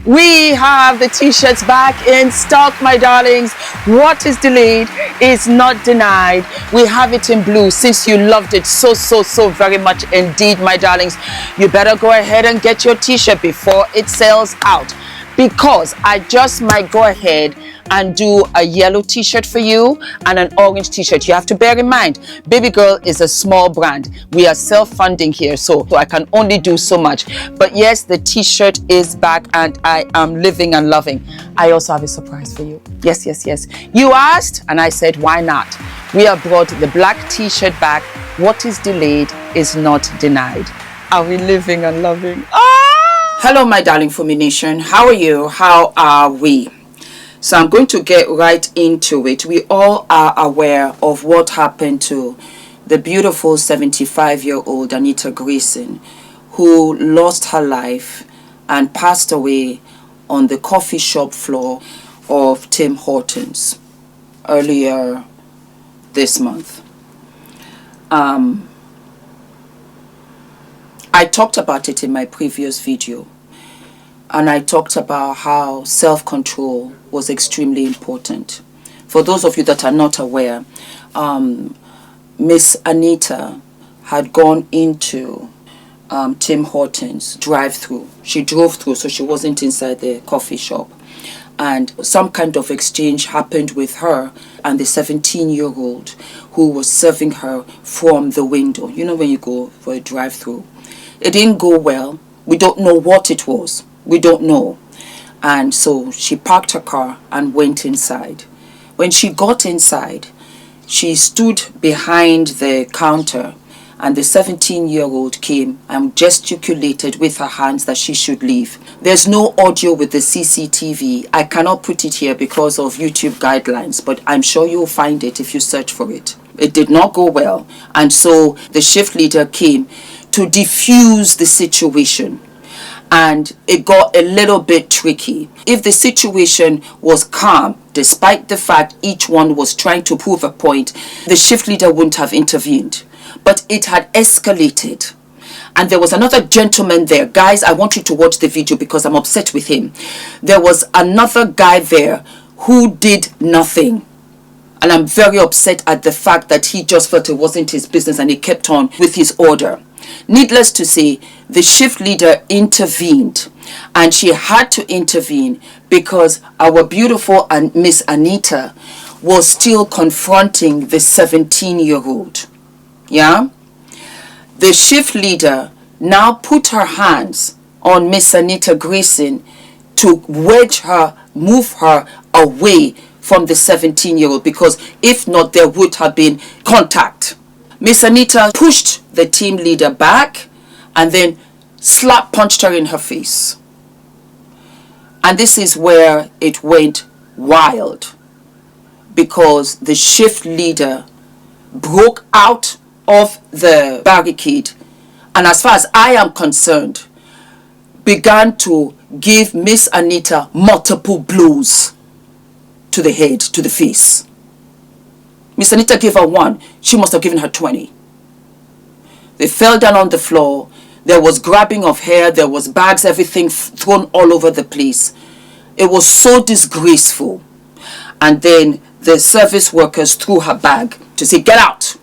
We have the t-shirts back in stock, my darlings. What is delayed is not denied. We have it in blue since you loved it so very much indeed, my darlings. You better go ahead and get your t-shirt before it sells out, because I just might go ahead and do a yellow t-shirt for you and an orange t-shirt. You have to bear in mind, Baby Girl is a small brand. We are self-funding here, so I can only do so much. But yes, the t-shirt is back and I am living and loving. I also have a surprise for you. Yes. You asked and I said, why not? We have brought the black t-shirt back. What is delayed is not denied. Are we living and loving? Ah! Hello, my darling Fumi Nation. How are you? How are we? So I'm going to get right into it. We all are aware of what happened to the beautiful 75-year-old Anita Grayson, who lost her life and passed away on the coffee shop floor of Tim Hortons earlier this month. I talked about it in my previous video. And I talked about how self-control was extremely important. For those of you that are not aware, Miss Anita had gone into Tim Hortons drive-through. She drove through, so she wasn't inside the coffee shop. And some kind of exchange happened with her and the 17-year-old who was serving her from the window. You know when you go for a drive-through. It didn't go well. We don't know what it was. We don't know. And so she parked her car and went inside. When she got inside, she stood behind the counter and the 17-year-old came and gesticulated with her hands that she should leave. There's no audio with the CCTV. I cannot put it here because of YouTube guidelines, but I'm sure you'll find it if you search for it. It did not go well. And so the shift leader came to defuse the situation. And it got a little bit tricky. If the situation was calm, despite the fact each one was trying to prove a point, the shift leader wouldn't have intervened. But it had escalated. And there was another gentleman there. Guys, I want you to watch the video because I'm upset with him. There was another guy there who did nothing. And I'm very upset at the fact that he just felt it wasn't his business and he kept on with his order. Needless to say, the shift leader intervened, and she had to intervene because our beautiful Miss Anita was still confronting the 17-year-old. Yeah? The shift leader now put her hands on Miss Anita Grayson to wedge her, move her away from the 17-year-old, because if not, there would have been contact. Miss Anita pushed the team leader back and then slap punched her in her face. And this is where it went wild, because the shift leader broke out of the barricade and, as far as I am concerned, began to give Miss Anita multiple blows to the head, to the face. Miss Anita gave her one. She must have given her 20. They fell down on the floor. There was grabbing of hair. There was bags, everything thrown all over the place. It was so disgraceful. And then the service workers threw her bag to say, get out.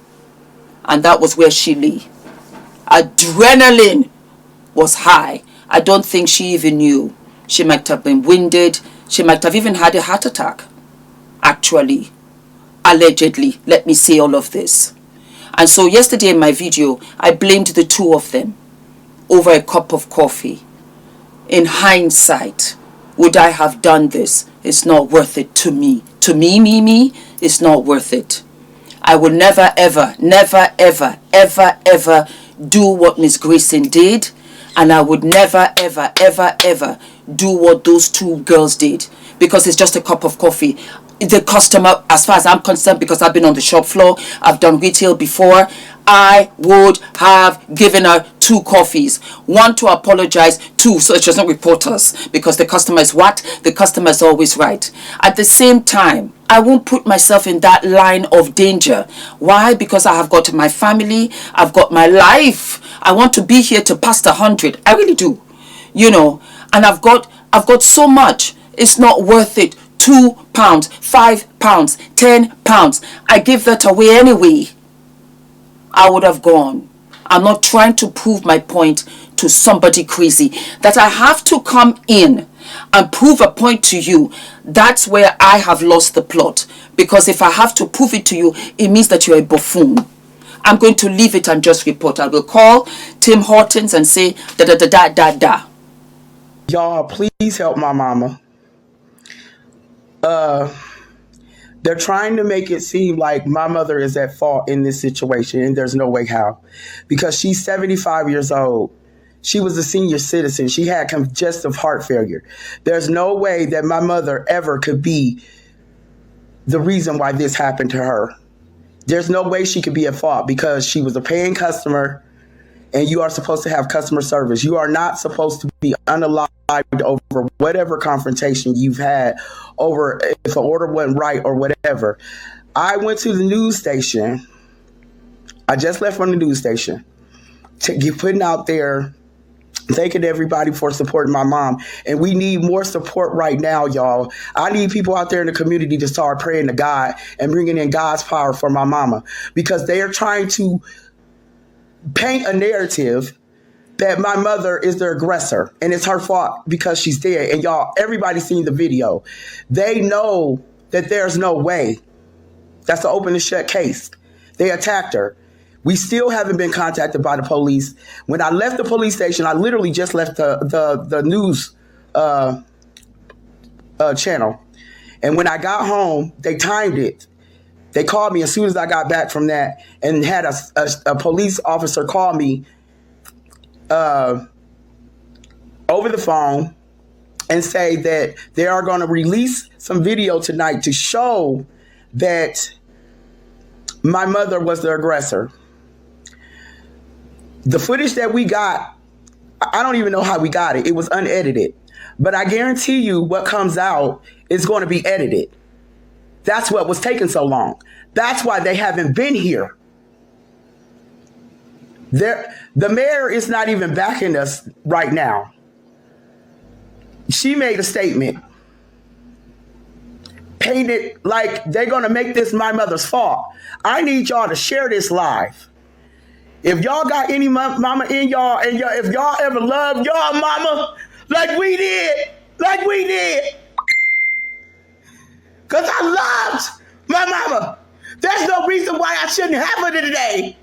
And that was where she lay. Adrenaline was high. I don't think she even knew. She might have been winded. She might have even had a heart attack. Actually. Allegedly, let me say all of this. And so yesterday in my video, I blamed the two of them over a cup of coffee. In hindsight, would I have done this? It's not worth it to me. To me, it's not worth it. I will never, ever do what Miss Grayson did. And I would never, ever do what those two girls did. Because it's just a cup of coffee. The customer, as far as I'm concerned, because I've been on the shop floor, I've done retail before, I would have given her 2 coffees. 1 to apologize, 2 so she doesn't report us, because the customer is what? The customer is always right. At the same time, I won't put myself in that line of danger. Why? Because I have got my family, I've got my life. I want to be here to past 100. I really do. You know, and I've got I've got so much. It's not worth it. £2, £5, £10. I give that away anyway. I would have gone. I'm not trying to prove my point to somebody crazy. That I have to come in and prove a point to you. That's where I have lost the plot. Because if I have to prove it to you, it means that you're a buffoon. I'm going to leave it and just report. I will call Tim Hortons and say da da da da da da. Y'all, please help my mama. They're trying to make it seem like my mother is at fault in this situation, and there's no way how. Because she's 75 years old. She was a senior citizen. She had congestive heart failure. There's no way that my mother ever could be the reason why this happened to her. There's no way she could be at fault because she was a paying customer, and you are supposed to have customer service. You are not supposed to be unalived over whatever confrontation you've had over if an order wasn't right or whatever. I went to the news station. I just left from the news station to get putting out there, thanking everybody for supporting my mom. And we need more support right now, y'all. I need people out there in the community to start praying to God and bringing in God's power for my mama, because they are trying to paint a narrative that my mother is the aggressor and it's her fault because she's dead. And y'all, everybody's seen the video. They know that there's no way. That's an open and shut case. They attacked her. We still haven't been contacted by the police. When I left the police station, I literally just left the news channel. And when I got home, they timed it. They called me as soon as I got back from that and had a police officer call me over the phone and say that they are going to release some video tonight to show that my mother was the aggressor. The footage that we got, I don't even know how we got it. It was unedited. But I guarantee you what comes out is going to be edited. That's what was taking so long. That's why they haven't been here. The mayor is not even backing us right now. She made a statement, painted like they're going to make this my mother's fault. I need y'all to share this live. If y'all got any mama in y'all, and if y'all ever loved y'all mama like we did, because I loved my mama. There's no reason why I shouldn't have her today.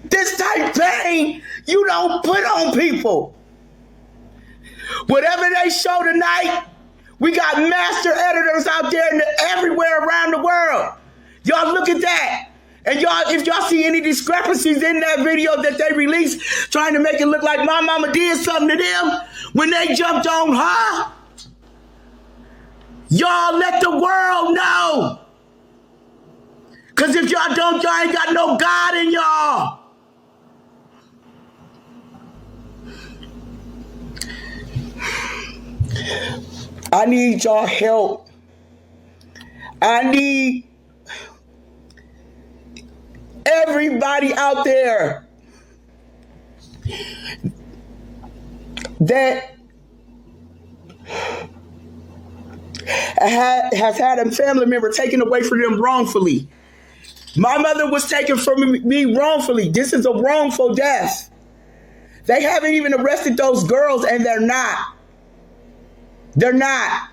This type of pain you don't put on people. Whatever they show tonight, we got master editors out there everywhere around the world. Y'all look at that. And y'all, if y'all see any discrepancies in that video that they released, trying to make it look like my mama did something to them when they jumped on her, y'all let the world know. Because if y'all don't, y'all ain't got no God in y'all. I need y'all help. I need everybody out there that has had a family member taken away from them wrongfully. My mother was taken from me wrongfully. This is a wrongful death. They haven't even arrested those girls, and they're not. They're not.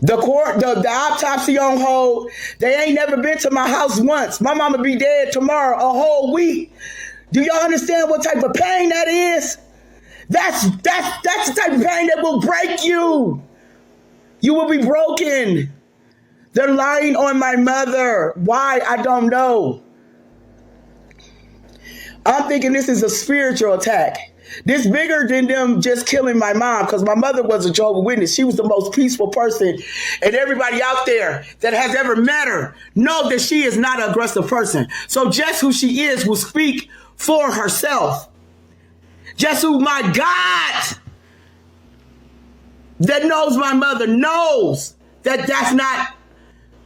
The court, the autopsy on hold, they ain't never been to my house once. My mama be dead tomorrow, a whole week. Do y'all understand what type of pain that is? That's the type of pain that will break you. You will be broken. They're lying on my mother. Why? I don't know. I'm thinking this is a spiritual attack. This bigger than them just killing my mom, because my mother was a Jehovah's Witness. She was the most peaceful person. And everybody out there that has ever met her know that she is not an aggressive person. So just who she is will speak for herself. Just who my God that knows my mother knows that that's not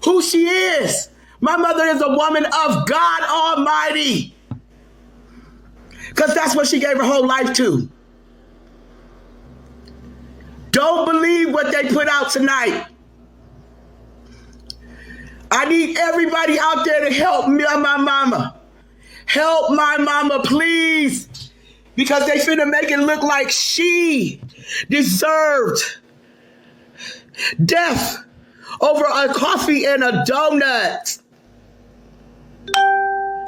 who she is. My mother is a woman of God Almighty. Because that's what she gave her whole life to. what they put out tonight. I need everybody out there to help me and my mama. Help my mama, please. Because they finna make it look like she deserved death over a coffee and a donut.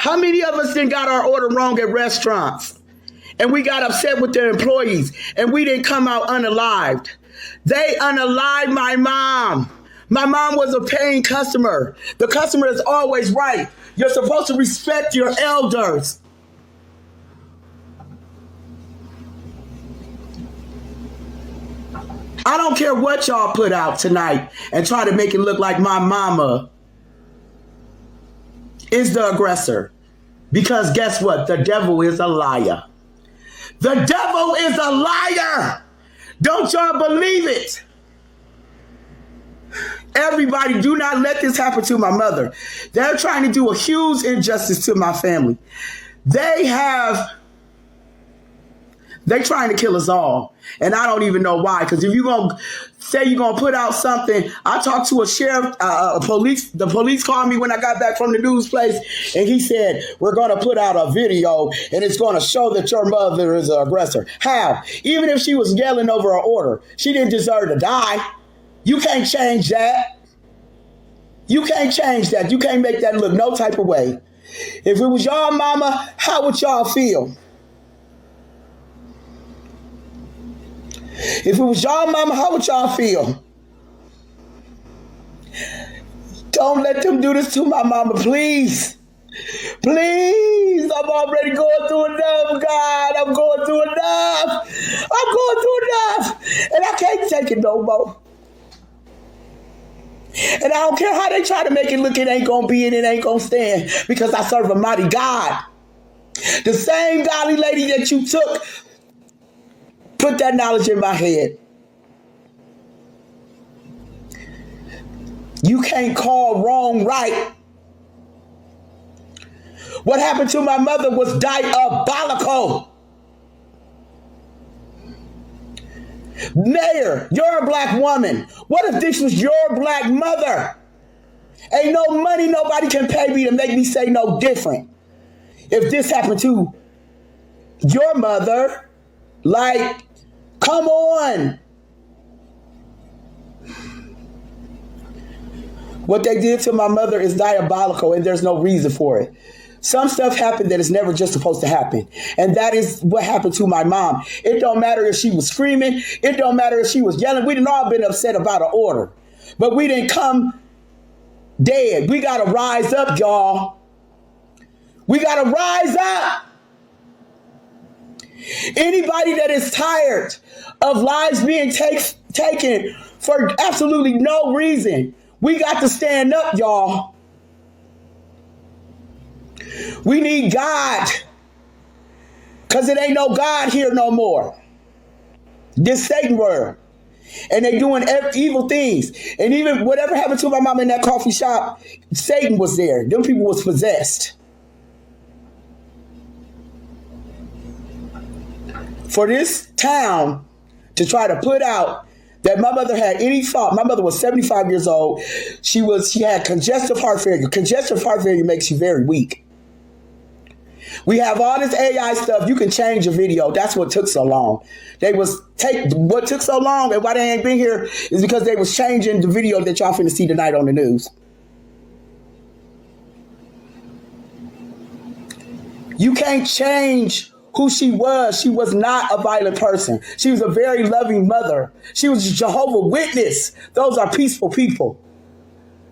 How many of us then got our order wrong at restaurants? And we got upset with their employees and we didn't come out unalived. They unalived my mom. My mom was a paying customer. The customer is always right. You're supposed to respect your elders. I don't care what y'all put out tonight and try to make it look like my mama is the aggressor. Because guess what? The devil is a liar. The devil is a liar. Don't y'all believe it? Everybody, do not let this happen to my mother. They're trying to do a huge injustice to my family. They're trying to kill us all. And I don't even know why. Because if you're going to say you're going to put out something, I talked to a sheriff, the police called me when I got back from the news place. And he said, we're going to put out a video and it's going to show that your mother is an aggressor. How? Even if she was yelling over an order, she didn't deserve to die. You can't change that. You can't change that. You can't make that look no type of way. If it was y'all mama, how would y'all feel? If it was y'all mama, how would y'all feel? Don't let them do this to my mama, please. Please, I'm already going through enough, God. I'm going through enough. And I can't take it no more. And I don't care how they try to make it look, it ain't going to be and it ain't going to stand because I serve a mighty God. The same godly lady that you took, put that knowledge in my head. You can't call wrong right. What happened to my mother was diabolical. Mayor, you're a black woman. What if this was your black mother? Ain't no money nobody can pay me to make me say no different. If this happened to your mother, like, come on. What they did to my mother is diabolical and there's no reason for it. Some stuff happened that is never just supposed to happen. And that is what happened to my mom. It don't matter if she was screaming. It don't matter if she was yelling. We didn't all been upset about an order. But we didn't come dead. We got to rise up, y'all. We got to rise up. Anybody that is tired of lives being taken for absolutely no reason, we got to stand up, y'all. We need God. Because it ain't no God here no more. This Satan world. And they doing evil things. And even whatever happened to my mom in that coffee shop, Satan was there. Them people was possessed. For this town to try to put out that my mother had any fault. My mother was 75 years old. She had congestive heart failure. Congestive heart failure makes you very weak. We have all this AI stuff. You can change a video. That's what took so long. What took so long and why they ain't been here is because they was changing the video that y'all finna see tonight on the news. You can't change who she was. She was not a violent person. She was a very loving mother. She was a Jehovah's Witness. Those are peaceful people.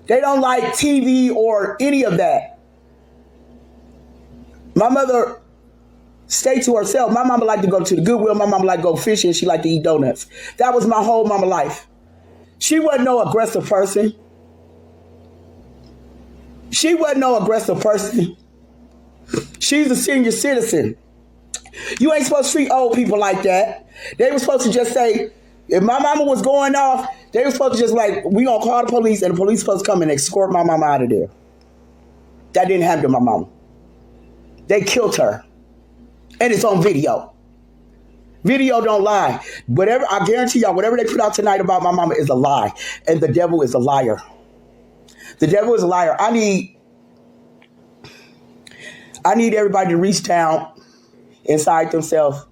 They don't like TV or any of that. My mother stayed to herself. My mama liked to go to the Goodwill. My mama liked to go fishing. She liked to eat donuts. That was my whole mama life. She wasn't no aggressive person. She's a senior citizen. You ain't supposed to treat old people like that. They were supposed to just say, if my mama was going off, they were supposed to just like, we gonna call the police and the police supposed to come and escort my mama out of there. That didn't happen to my mama. They killed her. And it's on video. Video don't lie. Whatever, I guarantee y'all, whatever they put out tonight about my mama is a lie. And the devil is a liar. The devil is a liar. I need everybody to reach down inside themselves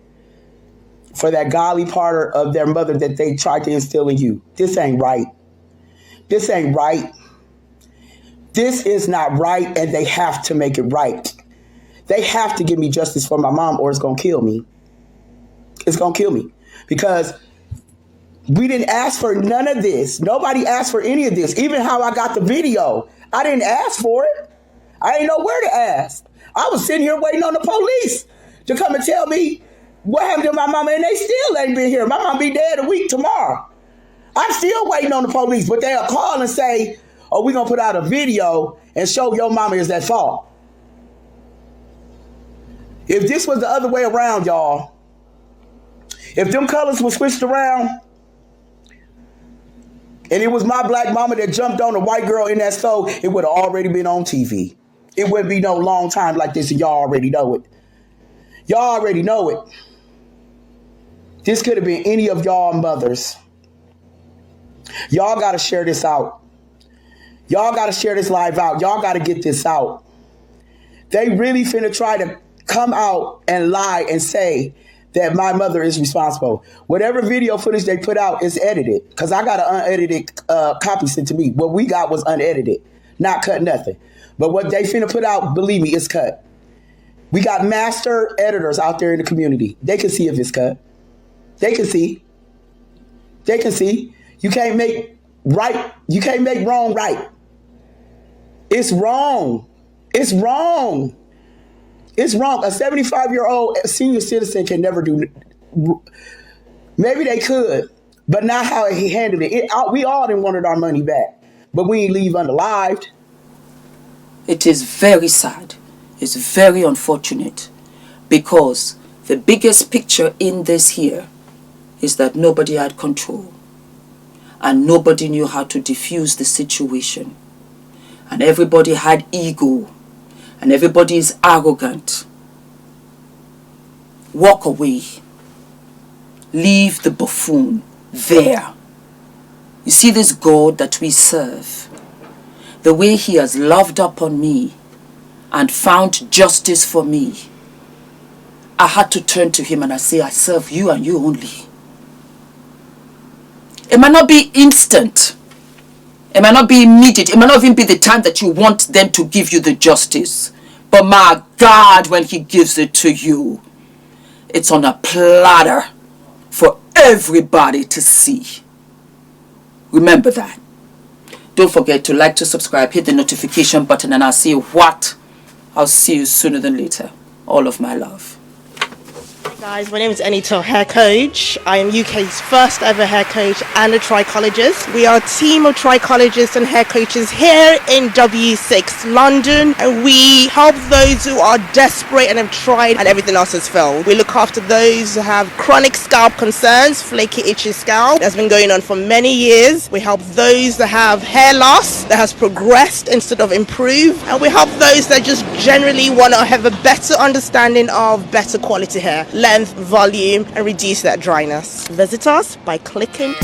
for that godly part of their mother that they tried to instill in you. This ain't right. This ain't right. This is not right, and they have to make it right. They have to give me justice for my mom, or it's going to kill me. It's going to kill me. Because we didn't ask for none of this. Nobody asked for any of this. Even how I got the video, I didn't ask for it. I didn't know where to ask. I was sitting here waiting on the police to come and tell me what happened to my mama, and they still ain't been here. My mom be dead a week tomorrow. I'm still waiting on the police, but they'll call and say, oh, we're going to put out a video and show your mama is at fault. If this was the other way around, y'all, if them colors were switched around and it was my black mama that jumped on a white girl in that stove, it would have already been on TV. It wouldn't be no long time like this, and y'all already know it. Y'all already know it. This could have been any of y'all mothers. Y'all got to share this out. Y'all got to share this live out. Y'all got to get this out. They really finna try to come out and lie and say that my mother is responsible. Whatever video footage they put out is edited, because I got an unedited copy sent to me. What we got was unedited, not cut nothing. But what they finna put out, believe me, it's cut. We got master editors out there in the community. They can see if it's cut. They can see. They can see. You can't make right. You can't make wrong right. It's wrong. It's wrong. It's wrong. A 75-year-old senior citizen can never do. Maybe they could, but not how he handled it. We all didn't wanted our money back, but we ain't leave unalived. It is very sad. It's very unfortunate, because the biggest picture in this here is that nobody had control, and nobody knew how to diffuse the situation, and everybody had ego, and everybody is arrogant. Walk away. Leave the buffoon there. You see this God that we serve, the way he has loved upon me and found justice for me. I had to turn to him and I say, I serve you and you only. It might not be instant. It might not be immediate. It might not even be the time that you want them to give you the justice. But my God, when he gives it to you, it's on a platter for everybody to see. Remember that. Don't forget to like, to subscribe, hit the notification button, and I'll see you sooner than later. All of my love. Hi guys, my name is ENITAN, hair coach. I am UK's first ever hair coach and a trichologist. We are a team of trichologists and hair coaches here in W6 London, and we help those who are desperate and have tried and everything else has failed. We look after those who have chronic scalp concerns, flaky, itchy scalp that's been going on for many years. We help those that have hair loss that has progressed instead of improved, and we help those that just generally want to have a better understanding of better quality hair, length, volume, and reduce that dryness. Visit us by clicking